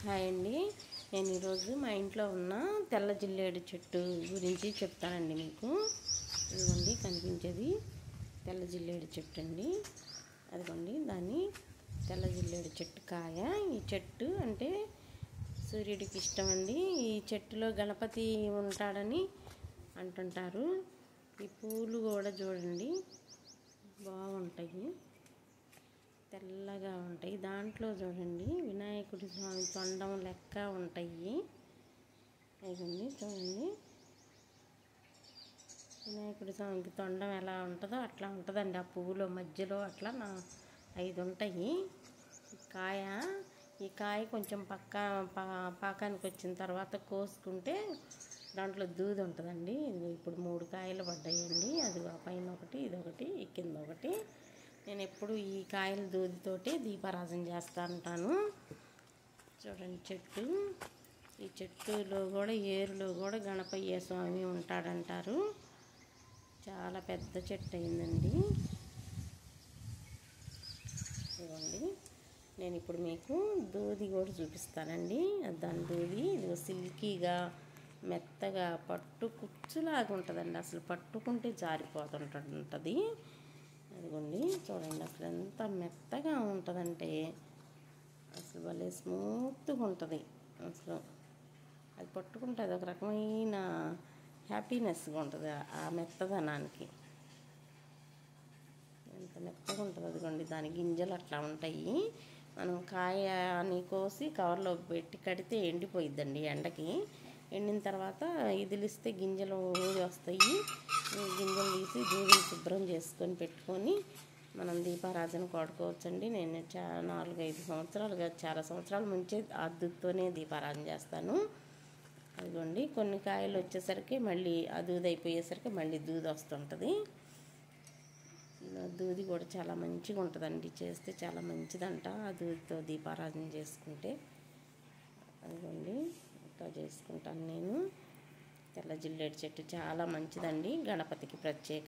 Hi అండి. నేను ఈరోజు మా ఇంట్లో ఉన్న తెల్ల జిల్లేడు చెట్టు గురించి చెప్తానండి మీకు. ఇదిగోండి కనిపించేది తెల్ల జిల్లేడు చెట్టు అండి. అదిగోండి దాన్ని తెల్ల జిల్లేడు చెట్టు కాయ. ఈ చెట్టు అంటే సూర్యుడికి ఇష్టం అండి. ఈ చెట్టులో గణపతి ఉంటాడని అంటుంటారు. ఈ పూలు కూడా చూడండి బాగుంటాయి, తెల్లగా ఉంటాయి. దాంట్లో చూడండి వినాయకుడి స్వామి తొండం లెక్క ఉంటాయి. ఇదండి చూడండి, వినాయకుడి స్వామికి తొండం ఎలా ఉంటుందో అట్లా ఉంటుందండి. ఆ పువ్వులో మధ్యలో అట్లా 5 ఉంటాయి. ఈ కాయ కొంచెం పాకానికి వచ్చిన తర్వాత కోసుకుంటే దాంట్లో దూది ఉంటుందండి. ఇప్పుడు 3 కాయలు పడ్డాయండి. అది ఆ పైన ఒకటి, ఇదొకటి, ఈ కింద ఒకటి. నేను ఎప్పుడు ఈ కాయల దూదితోటి దీపారాధన చేస్తూ ఉంటాను. చూడండి చెట్టు. ఈ చెట్టులో కూడా ఏరులో కూడా గణపయ్య స్వామి ఉంటాడంటారు. చాలా పెద్ద చెట్టు అయిందండి. ఇదిగోండి, నేను ఇప్పుడు మీకు దూది కూడా చూపిస్తానండి. దాని దూది ఇది సిల్కీగా మెత్తగా పట్టు కుచ్చులాగా ఉంటుందండి. అసలు పట్టుకుంటే జారిపోతుంటుంది. అదిగోండి చూడండి, అసలు ఎంత మెత్తగా ఉంటుందంటే అసలు భలే స్మూత్గా ఉంటుంది. అసలు అది పట్టుకుంటే అది ఒక రకమైన హ్యాపీనెస్గా ఉంటుంది. ఆ మెత్తదనానికి ఎంత మెత్తగా ఉంటుంది. అదిగోండి దాని గింజలు అట్లా ఉంటాయి. మనం కాయని కోసి కవర్లో పెట్టి కడితే ఎండిపోయిద్దండి ఎండకి. ఎండిన తర్వాత ఇదిలిస్తే గింజలు ఊడి వస్తాయి. గింజలు తీసి దూదిని శుభ్రం చేసుకొని పెట్టుకొని మనం దీపారాధన వాడుకోవచ్చండి. నేను 4-5 సంవత్సరాలుగా చాలా సంవత్సరాల నుంచే ఆ దూదితోనే దీపారాధన చేస్తాను. అదిగోండి కొన్ని కాయలు వచ్చేసరికి మళ్ళీ ఆ దూది అయిపోయేసరికి మళ్ళీ దూది వస్తుంటుంది. దూది కూడా చాలా మంచిగా ఉంటుందండి. చేస్తే చాలా మంచిదంట ఆ దూదితో దీపారాధన చేసుకుంటే. అదిగోండి ఇట్లా చేసుకుంటాను నేను. తెల్ల జిల్లేడు చెట్టు చాలా మంచిదండి, గణపతికి ప్రత్యేక.